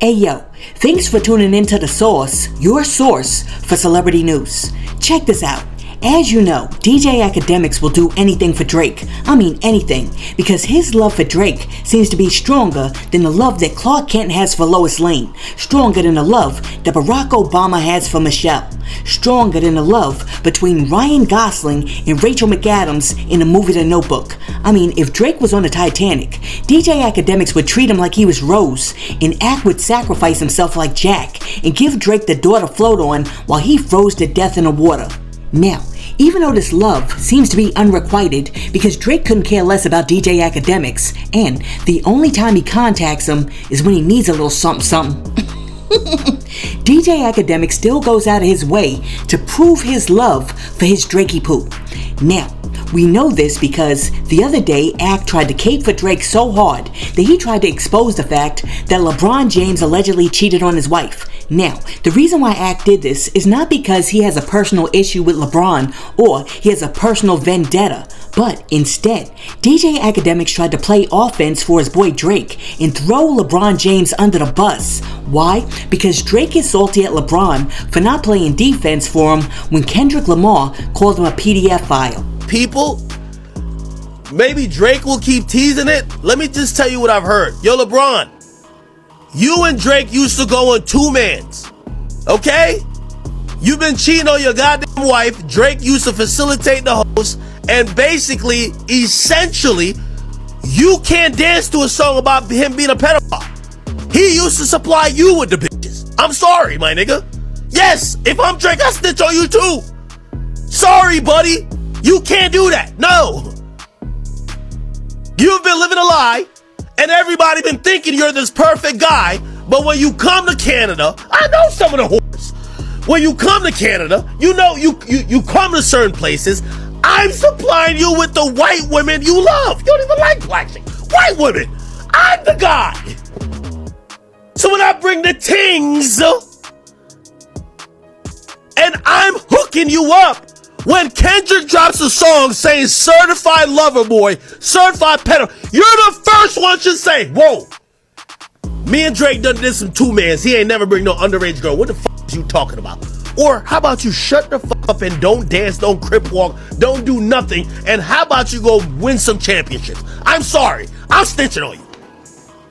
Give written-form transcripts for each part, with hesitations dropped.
Hey yo, thanks for tuning in to The Source, your source for celebrity news. Check this out. As you know, DJ Akademiks will do anything for Drake. I mean anything, because his love for Drake seems to be stronger than the love that Clark Kent has for Lois Lane, stronger than the love that Barack Obama has for Michelle, stronger than the love between Ryan Gosling and Rachel McAdams in the movie The Notebook. I mean, if Drake was on the Titanic, DJ Akademiks would treat him like he was Rose, and Ak would sacrifice himself like Jack and give Drake the door to float on while he froze to death in the water. Now, even though this love seems to be unrequited because Drake couldn't care less about DJ Akademiks, and the only time he contacts him is when he needs a little something. DJ Akademiks still goes out of his way to prove his love for his Drakey poo. Now, we know this because the other day Ak tried to cape for Drake so hard that he tried to expose the fact that LeBron James allegedly cheated on his wife. Now, the reason why Ak did this is not because he has a personal issue with LeBron or he has a personal vendetta, but instead, DJ Akademiks tried to play offense for his boy Drake and throw LeBron James under the bus. Why? Because Drake is salty at LeBron for not playing defense for him when Kendrick Lamar called him a PDF file. People, maybe Drake will keep teasing it. Let me just tell you what I've heard. Yo, LeBron, you and Drake used to go on two-mans, okay? You've been cheating on your goddamn wife. Drake used to facilitate the host, and basically, essentially, you can't dance to a song about him being a pedophile. He used to supply you with the bitches. I'm sorry, my nigga. Yes, if I'm Drake, I snitch on you too. Sorry, buddy. You can't do that. No. You've been living a lie, and everybody been thinking you're this perfect guy, but when you come to Canada, I know some of the whores. When you come to Canada, you know you come to certain places. I'm supplying you with the white women you love. You don't even like black chicks. White women. I'm the guy. So when I bring the tings, and I'm hooking you up, when Kendrick drops a song saying certified lover boy, certified pedo, you're the first one to say, whoa, me and Drake done did some two-mans. He ain't never bring no underage girl. What the fuck is you talking about? Or how about you shut the fuck up and don't dance, don't crip walk, don't do nothing, and how about you go win some championships? I'm sorry, I'm snitching on you.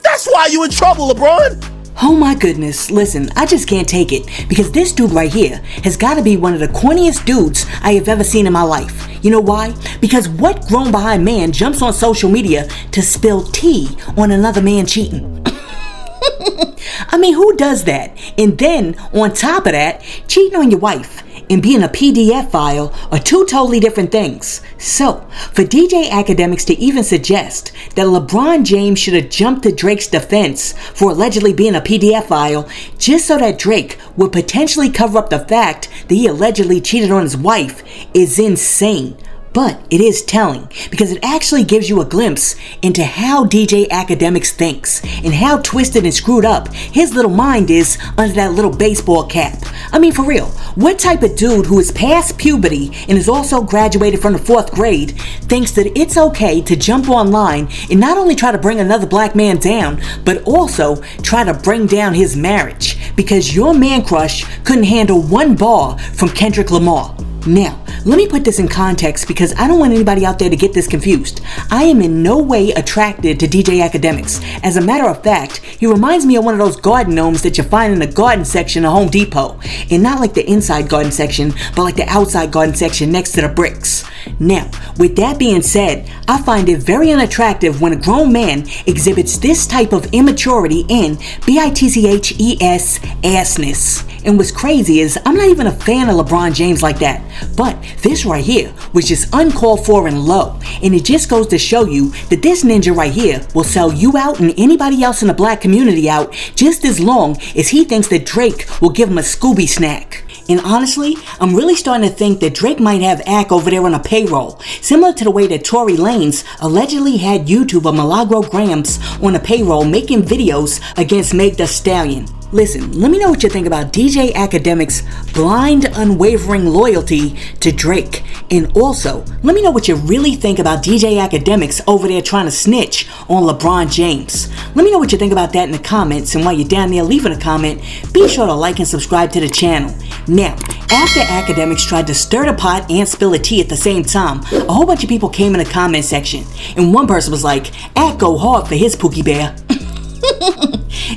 That's why you in trouble, LeBron. Oh my goodness, listen, I just can't take it because this dude right here has got to be one of the corniest dudes I have ever seen in my life. You know why? Because what grown behind man jumps on social media to spill tea on another man cheating? I mean, who does that? And then, on top of that, cheating on your wife and being a PDF file are two totally different things. So, for DJ Akademiks to even suggest that LeBron James should have jumped to Drake's defense for allegedly being a PDF file just so that Drake would potentially cover up the fact that he allegedly cheated on his wife is insane. But it is telling because it actually gives you a glimpse into how DJ Akademiks thinks and how twisted and screwed up his little mind is under that little baseball cap. I mean, for real, what type of dude who is past puberty and is also graduated from the 4th grade thinks that it's okay to jump online and not only try to bring another black man down, but also try to bring down his marriage because your man crush couldn't handle one bar from Kendrick Lamar? Now, let me put this in context because I don't want anybody out there to get this confused. I am in no way attracted to DJ Akademiks. As a matter of fact, he reminds me of one of those garden gnomes that you find in the garden section of Home Depot. And not like the inside garden section, but like the outside garden section next to the bricks. Now, with that being said, I find it very unattractive when a grown man exhibits this type of immaturity and bitches assness. And what's crazy is I'm not even a fan of LeBron James like that. But this right here was just uncalled for and low. And it just goes to show you that this ninja right here will sell you out and anybody else in the black community out just as long as he thinks that Drake will give him a Scooby snack. And honestly, I'm really starting to think that Drake might have Ak over there on a payroll, similar to the way that Tory Lanez allegedly had YouTuber Milagro Grams on a payroll making videos against Meg Thee Stallion. Listen, let me know what you think about DJ Akademiks' blind, unwavering loyalty to Drake. And also, let me know what you really think about DJ Akademiks over there trying to snitch on LeBron James. Let me know what you think about that in the comments, and while you're down there leaving a comment, be sure to like and subscribe to the channel. Now, after Akademiks tried to stir the pot and spill the tea at the same time, a whole bunch of people came in the comment section, and one person was like, "Ak go hard for his Pookie Bear."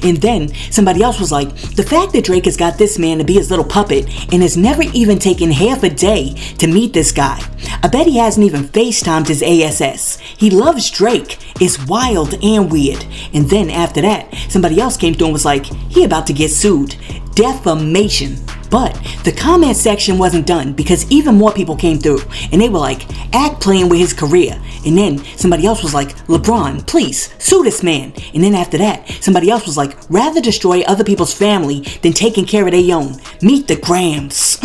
And then somebody else was like, the fact that Drake has got this man to be his little puppet and has never even taken half a day to meet this guy. I bet he hasn't even FaceTimed his ASS. He loves Drake. It's wild and weird. And then after that, somebody else came through and was like, he about to get sued. Defamation. But the comment section wasn't done, because even more people came through and they were like, Ak playing with his career. And then somebody else was like, LeBron, please sue this man. And then after that, somebody else was like, rather destroy other people's family than taking care of their own. Meet the Grams.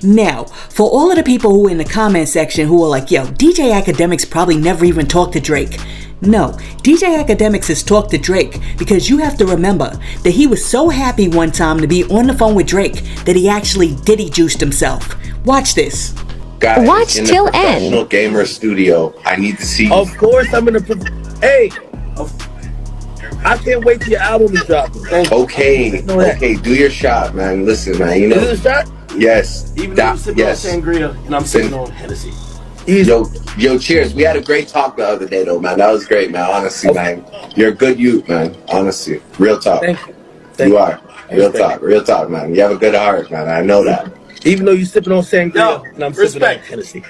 Now, for all of the people who were in the comment section who were like, yo, DJ Akademiks probably never even talked to Drake. No, DJ Akademiks has talked to Drake, because you have to remember that he was so happy one time to be on the phone with Drake that he actually Diddy juiced himself. Watch this. Guys, watch in till the professional gamer studio, I need to see you. Of course, I'm gonna. Hey, I can't wait till your album is dropping. Okay, do your shot, man. Listen, man, you know. Is it a shot? Yes. Even though you're sipping on sangria and I'm sipping on Hennessy. Yo, cheers. We had a great talk the other day, though, man. That was great, man. Honestly, man. You're a good youth, man. Honestly. Real talk. Thank you. You are. Real talk, man. You have a good heart, man. I know that. Even though you're sipping on sangria and I'm sipping on Hennessy.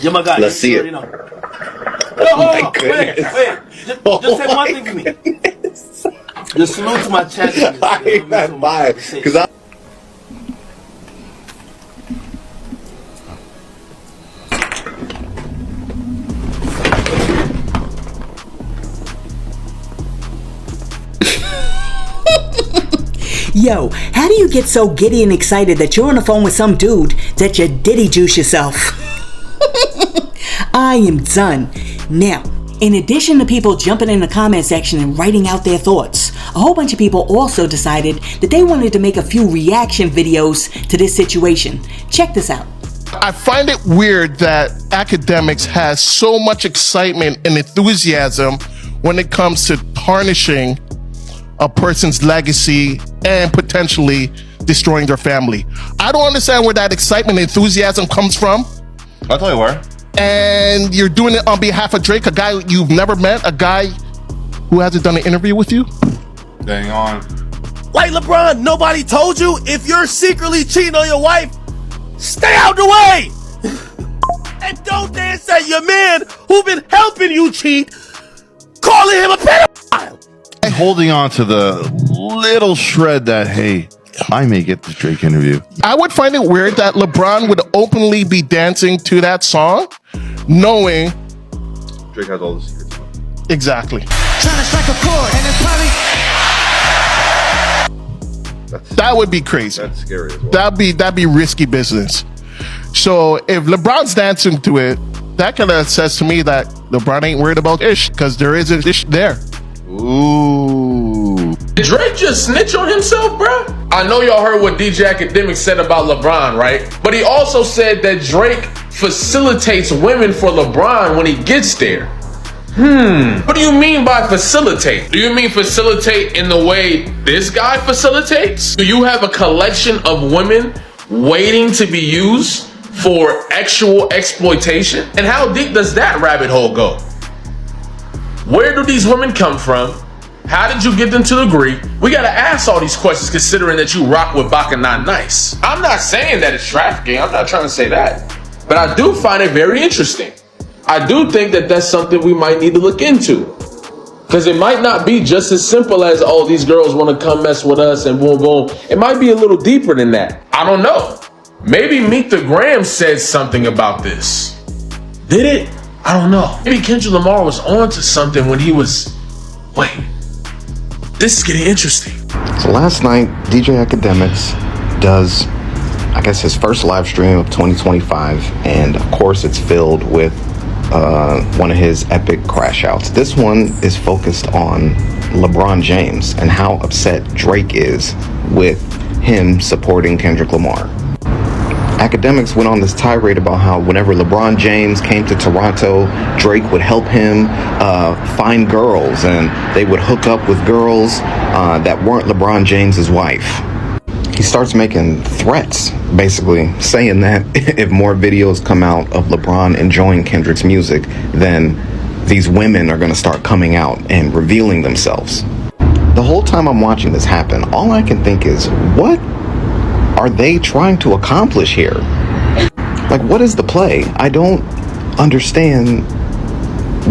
You're my guy. Let's see it. Oh my goodness. Wait. Just say one thing to me. Just salute to my champions. Bye. Because I... Yo, how do you get so giddy and excited that you're on the phone with some dude that you Diddy juice yourself? I am done. Now, in addition to people jumping in the comment section and writing out their thoughts, a whole bunch of people also decided that they wanted to make a few reaction videos to this situation. Check this out. I find it weird that Akademiks has so much excitement and enthusiasm when it comes to tarnishing a person's legacy and potentially destroying their family. I don't understand where that excitement and enthusiasm comes from. I'll tell you where. And you're doing it on behalf of Drake, a guy you've never met, a guy who hasn't done an interview with you. Dang on. Like LeBron, nobody told you if you're secretly cheating on your wife, stay out the way. And don't dance at your man who been helping you cheat, calling him a pedophile. Holding on to the little shred that, hey, I may get the Drake interview. I would find it weird that LeBron would openly be dancing to that song, knowing Drake has all the secrets. exactly. Trying to strike a chord and it's probably... That would be crazy. That's scary as well. That'd be risky business. So if LeBron's dancing to it, that kind of says to me that LeBron ain't worried about ish, because there is an ish there. Ooh. Did Drake just snitch on himself, bruh? I know y'all heard what DJ Akademiks said about LeBron, right? But he also said that Drake facilitates women for LeBron when he gets there. What do you mean by facilitate? Do you mean facilitate in the way this guy facilitates? Do you have a collection of women waiting to be used for actual exploitation? And how deep does that rabbit hole go? Where do these women come from? How did you get them to agree? We gotta ask all these questions, considering that you rock with Baka Not Nice. I'm not saying that it's trafficking. I'm not trying to say that. But I do find it very interesting. I do think that that's something we might need to look into. Because it might not be just as simple as, oh, these girls want to come mess with us and boom, boom. It might be a little deeper than that. I don't know. Maybe Meet the Graham said something about this. Did it? I don't know. Maybe Kendrick Lamar was on to something when he was... Wait. This is getting interesting. So last night, DJ Akademiks does, I guess, his first live stream of 2025. And of course, it's filled with one of his epic crash outs. This one is focused on LeBron James and how upset Drake is with him supporting Kendrick Lamar. Akademiks went on this tirade about how whenever LeBron James came to Toronto, Drake would help him find girls, and they would hook up with girls that weren't LeBron James's wife. He starts making threats, basically saying that if more videos come out of LeBron enjoying Kendrick's music, then these women are going to start coming out and revealing themselves. The whole time I'm watching this happen, all I can think is, what are they trying to accomplish here? Like, what is the play? I don't understand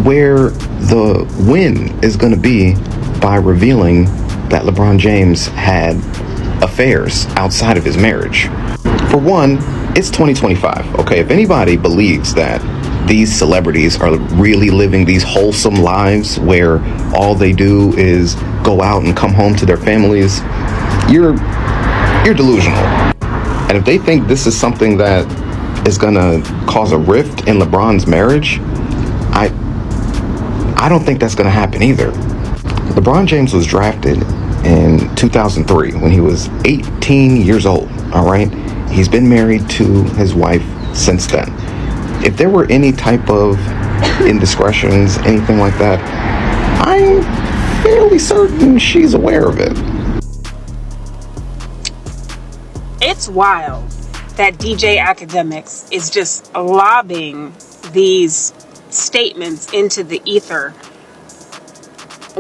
where the win is going to be by revealing that LeBron James had affairs outside of his marriage. For one, it's 2025, okay? If anybody believes that these celebrities are really living these wholesome lives where all they do is go out and come home to their families, you're delusional. And if they think this is something that is gonna cause a rift in LeBron's marriage, I don't think that's gonna happen either. LeBron James was drafted in 2003 when he was 18 years old, all right? He's been married to his wife since then. If there were any type of indiscretions, anything like that, I'm fairly certain she's aware of it. It's wild that DJ Akademiks is just lobbing these statements into the ether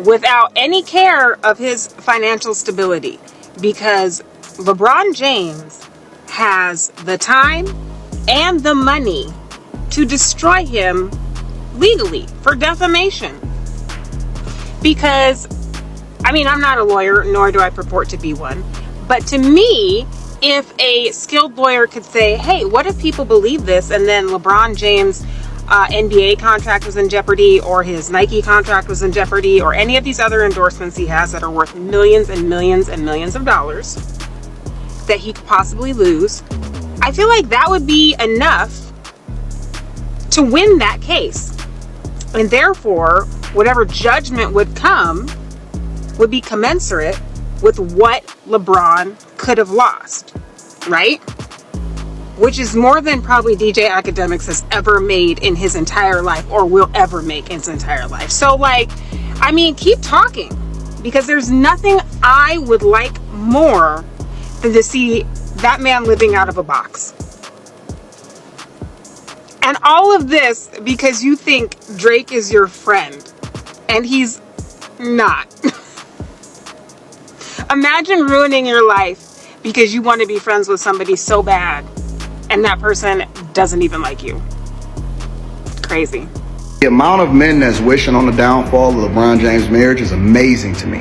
without any care of his financial stability, because LeBron James has the time and the money to destroy him legally for defamation. Because, I mean, I'm not a lawyer, nor do I purport to be one, but to me, if a skilled lawyer could say, hey, what if people believe this, and then LeBron James' NBA contract was in jeopardy, or his Nike contract was in jeopardy, or any of these other endorsements he has that are worth millions and millions and millions of dollars that he could possibly lose, I feel like that would be enough to win that case. And therefore, whatever judgment would come would be commensurate with what LeBron could have lost, right? Which is more than probably DJ Akademiks has ever made in his entire life, or will ever make in his entire life. So, like, I mean, keep talking, because there's nothing I would like more than to see that man living out of a box. And all of this because you think Drake is your friend, and he's not. Imagine ruining your life because you want to be friends with somebody so bad, and that person doesn't even like you. Crazy. The amount of men that's wishing on the downfall of LeBron James' marriage is amazing to me.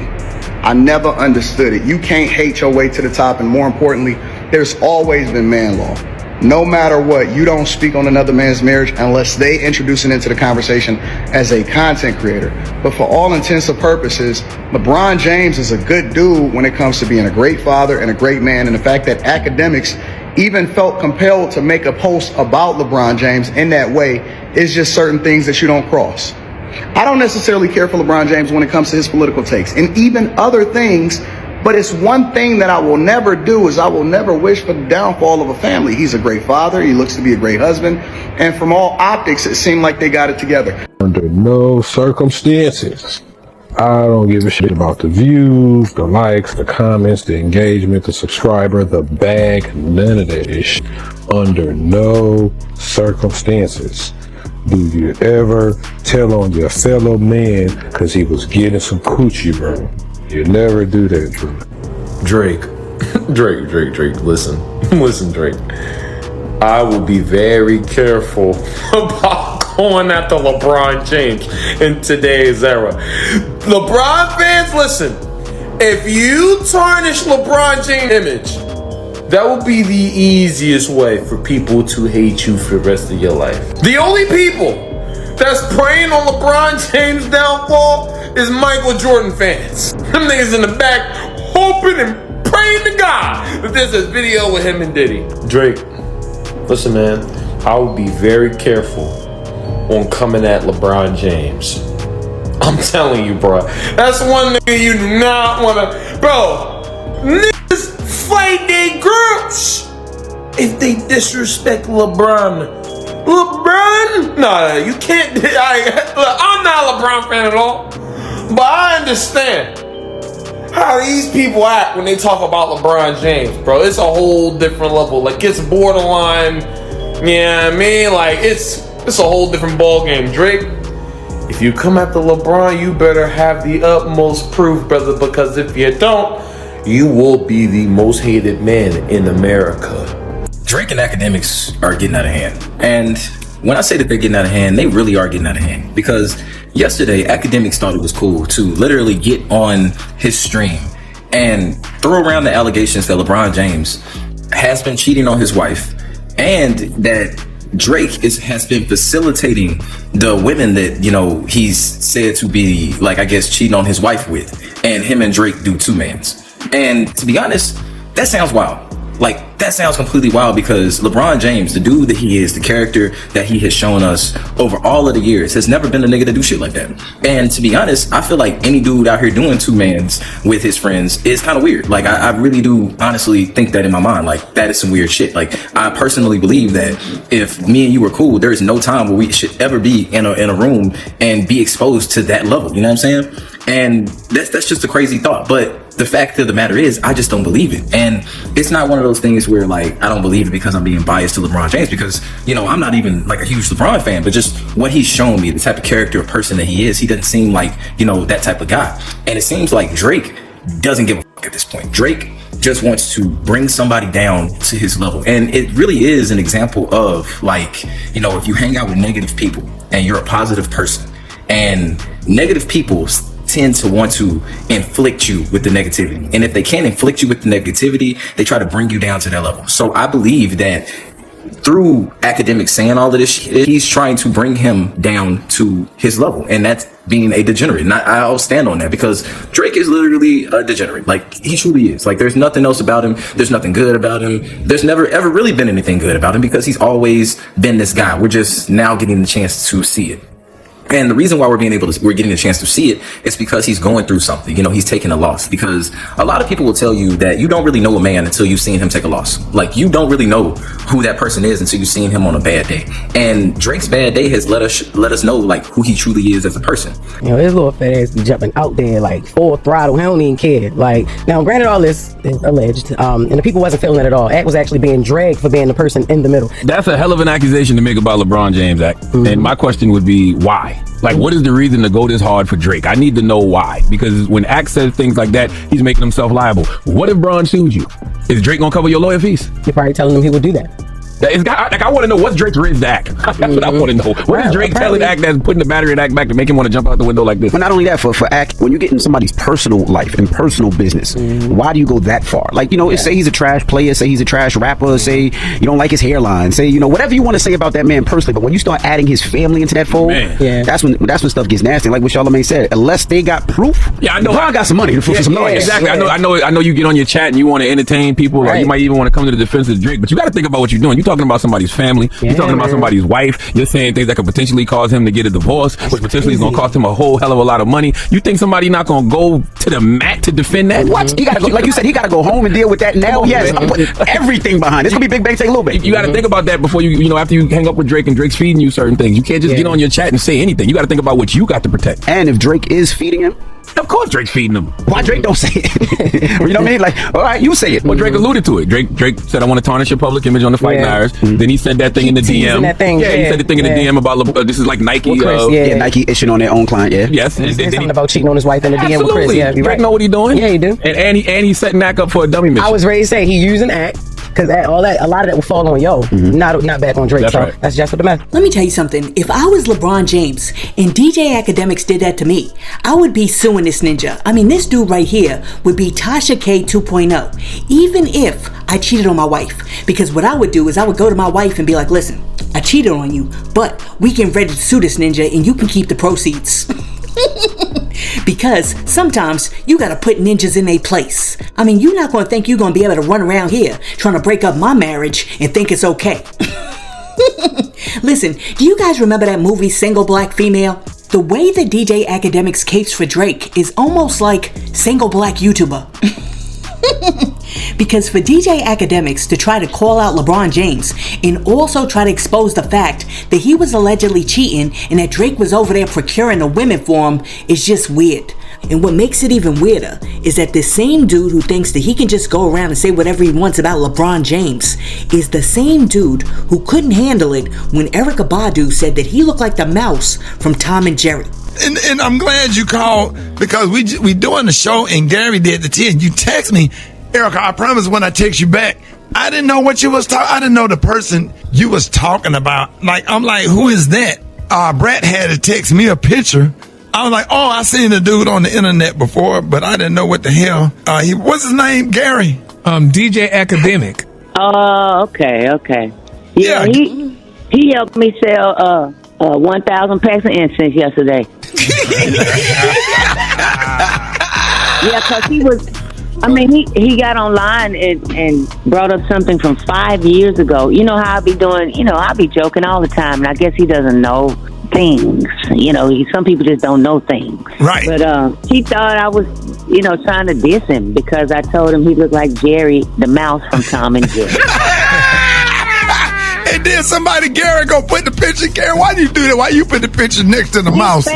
I never understood it. You can't hate your way to the top, and more importantly, there's always been man law. No matter what, you don't speak on another man's marriage unless they introduce it into the conversation as a content creator. But for all intents and purposes, LeBron James is a good dude when it comes to being a great father and a great man. And the fact that Akademiks even felt compelled to make a post about LeBron James in that way is just certain things that you don't cross. I don't necessarily care for LeBron James when it comes to his political takes and even other things, but it's one thing that I will never do is I will never wish for the downfall of a family. He's a great father. He looks to be a great husband. And from all optics, it seemed like they got it together. Under no circumstances, I don't give a shit about the views, the likes, the comments, the engagement, the subscriber, the bag, none of that ish. Under no circumstances do you ever tell on your fellow man because he was getting some coochie, bro. You never do that, Drew. Drake, listen, Drake. I will be very careful about going after LeBron James in today's era. LeBron fans, listen. If you tarnish LeBron James' image, that will be the easiest way for people to hate you for the rest of your life. The only people that's preying on LeBron James' downfall is Michael Jordan fans. Them niggas in the back hoping and praying to God that there's a video with him and Diddy. Drake, listen, man, I will be very careful on coming at LeBron James. I'm telling you, bro. That's one nigga you do not want to... Bro, niggas fight their girls if they disrespect LeBron. LeBron? Nah, you can't... I'm not a LeBron fan at all. But I understand how these people act when they talk about LeBron James, bro. It's a whole different level. Like, it's borderline... Yeah, I mean, like, it's a whole different ball game. Drake, if you come after LeBron, you better have the utmost proof, brother, because if you don't, you will be the most hated man in America. Drake and Akademiks are getting out of hand. And when I say that they're getting out of hand, they really are getting out of hand. Because yesterday, Akademiks thought it was cool to literally get on his stream and throw around the allegations that LeBron James has been cheating on his wife, and that Drake has been facilitating the women that, you know, he's said to be, like, I guess, cheating on his wife with, and him and Drake do two-mans. And to be honest, that sounds wild. Like, that sounds completely wild, because LeBron James, the dude that he is, the character that he has shown us over all of the years, has never been a nigga to do shit like that. And to be honest, I feel like any dude out here doing two-mans with his friends is kind of weird. Like, I really do honestly think that in my mind. Like, that is some weird shit. Like, I personally believe that if me and you were cool, there is no time where we should ever be in a room and be exposed to that level. You know what I'm saying? And that's just a crazy thought. But the fact of the matter is, I just don't believe it. And it's not one of those things where, like, I don't believe it because I'm being biased to LeBron James, because, you know, I'm not even like a huge LeBron fan, but just what he's shown me, the type of character or person that he is, he doesn't seem like, you know, that type of guy. And it seems like Drake doesn't give a fuck at this point. Drake just wants to bring somebody down to his level. And it really is an example of, like, you know, if you hang out with negative people and you're a positive person, and negative people tend to want to inflict you with the negativity. And if they can't inflict you with the negativity, they try to bring you down to their level. So I believe that through Akademiks saying all of this shit, he's trying to bring him down to his level. And that's being a degenerate. And I'll stand on that, because Drake is literally a degenerate. Like, he truly is. Like, there's nothing else about him. There's nothing good about him. There's never ever really been anything good about him, because he's always been this guy. We're just now getting the chance to see it. And the reason why we're getting a chance to see it is because he's going through something. You know, he's taking a loss. Because a lot of people will tell you that you don't really know a man until you've seen him take a loss. Like, you don't really know who that person is until you've seen him on a bad day. And Drake's bad day has let us know, like, who he truly is as a person. You know, his little fat ass be jumping out there like full throttle. He don't even care. Like, now, granted, all this is alleged, and the people wasn't feeling it at all. Act was actually being dragged for being the person in the middle. That's a hell of an accusation to make about LeBron James, Act. Mm-hmm. And my question would be, why? Like, what is the reason to go this hard for Drake? I need to know why. Because when Act says things like that, he's making himself liable. What if Bron sued you? Is Drake gonna cover your lawyer fees? You're probably telling him he would do that. I want to know what's Drake's risk to Act. That's what I want to know. What is Drake telling Act that's putting the battery in Act back to make him want to jump out the window like this? But not only that, for Act, when you get in somebody's personal life and personal business, why do you go that far? Like, you know, say he's a trash player, say he's a trash rapper, say you don't like his hairline, say, you know, whatever you want to say about that man personally. But when you start adding his family into that fold, that's when stuff gets nasty. Like what Charlamagne said, unless they got proof. Yeah, I know. LeBron got some money for some noise. Exactly. I know. You get on your chat and you want to entertain people, or you might even want to come to the defense of Drake. But you got to think about what you're doing. You're talking about somebody's family. You're talking about somebody's wife. You're saying things that could potentially cause him to get a divorce, which potentially is going to cost him a whole hell of a lot of money. You think somebody not going to go to the mat to defend that? What? He got to go, like you said, he got to go home and deal with that now. Yes, I'm putting everything behind. It's going to be Big Bang take a little bit. You got to think about that before you know, after you hang up with Drake and Drake's feeding you certain things. You can't just get on your chat and say anything. You got to think about what you got to protect. And if Drake is feeding him, of course Drake's feeding him. Why Drake don't say it? You know what I mean? Like, all right, you say it. Well, Drake alluded to it. Drake said, I want to tarnish your public image on the Fighting Irons. Then he said that thing in the DM. He said the thing in the DM about this is like Nike. Nike issuing on their own client, Yes. And something about cheating on his wife in the DM with Chris. Yeah, Drake know what he doing. Yeah, he do. And he's setting Act up for a dummy mission. I was ready to say he using Act, because a lot of that will fall on not back on Drake. That's just what the matter. Let me tell you something. If I was LeBron James and DJ Akademiks did that to me, I would be suing this ninja. I mean, this dude right here would be Tasha K 2.0, even if I cheated on my wife. Because what I would do is I would go to my wife and be like, listen, I cheated on you, but we can ready to sue this ninja and you can keep the proceeds. Because sometimes you gotta put ninjas in their place. I mean, you're not gonna think you're gonna be able to run around here trying to break up my marriage and think it's okay. Listen, do you guys remember that movie Single Black Female? The way that DJ Akademiks capes for Drake is almost like single black YouTuber. Because for DJ Akademiks to try to call out LeBron James and also try to expose the fact that he was allegedly cheating and that Drake was over there procuring the women for him is just weird. And what makes it even weirder is that the same dude who thinks that he can just go around and say whatever he wants about LeBron James is the same dude who couldn't handle it when Erykah Badu said that he looked like the mouse from Tom and Jerry. And I'm glad you called, because we doing the show and Gary did the tea, and you text me, Erykah, I promise when I text you back, I didn't know what you was talking. I didn't know the person you was talking about. Like, I'm like, who is that? Brett had to text me a picture. I was like, oh, I seen the dude on the internet before, but I didn't know what the hell. What's his name, Gary? DJ Akademiks. Oh, okay. Yeah, he helped me sell 1,000 packs of incense yesterday. Yeah, because he got online and brought up something from 5 years ago. You know how I be doing, I be joking all the time, and I guess he doesn't know things. Some people just don't know things. Right. But he thought I was, trying to diss him because I told him he looked like Jerry, the mouse from Tom and Jerry. And then Gary, go put the picture. Gary, why do you do that? Why you put the picture next to the mouse?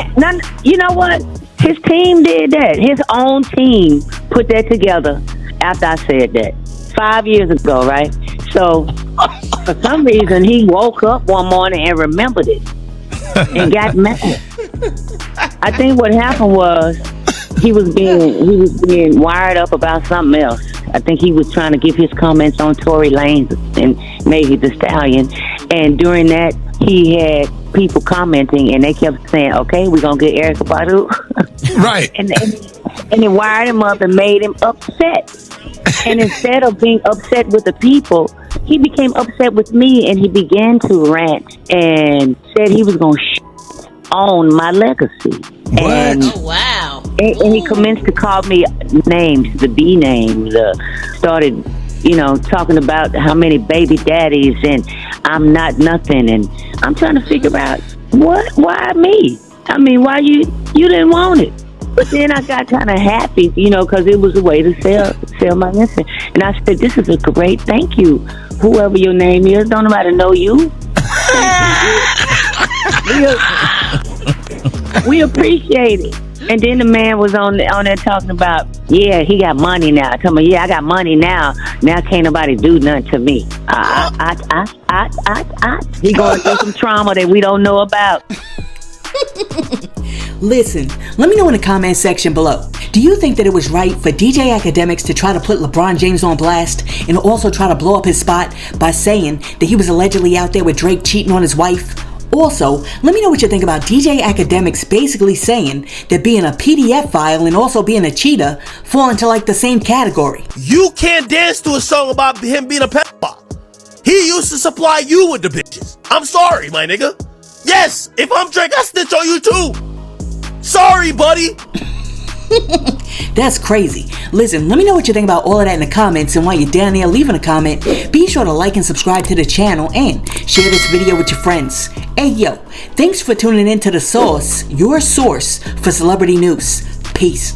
You know what? His team did that. His own team put that together after I said that 5 years ago, right? So for some reason, he woke up one morning and remembered it and got mad. I think what happened was he was being wired up about something else. I think he was trying to give his comments on Tory Lanez and Megan Thee Stallion, and during that he had people commenting, and they kept saying, "Okay, we're gonna get Erykah Badu," right? and it wired him up and made him upset. And instead of being upset with the people, he became upset with me, and he began to rant and said he was gonna on my legacy. What? And, oh, wow. And he commenced to call me names, the B names, started, talking about how many baby daddies and I'm not nothing. And I'm trying to figure out, why me? I mean, why you didn't want it? But then I got kind of happy, because it was a way to sell my incense. And I said, this is a great thank you. Whoever your name is, don't nobody know you. We appreciate it. And then the man was on there talking about, yeah, he got money now. I told him, yeah, I got money now. Now can't nobody do nothing to me. He going through some trauma that we don't know about. Listen, let me know in the comment section below. Do you think that it was right for DJ Akademiks to try to put LeBron James on blast and also try to blow up his spot by saying that he was allegedly out there with Drake cheating on his wife? Also, let me know what you think about DJ Akademiks basically saying that being a PDF file and also being a cheater fall into like the same category. You can't dance to a song about him being a pedophile. He used to supply you with the bitches. I'm sorry, my nigga. Yes, if I'm Drake, I snitch on you too. Sorry, buddy. That's crazy. Listen, let me know what you think about all of that in the comments, and while you're down there leaving a comment, be sure to like and subscribe to the channel and share this video with your friends. Hey yo, thanks for tuning in to The Source, your source for celebrity news. Peace.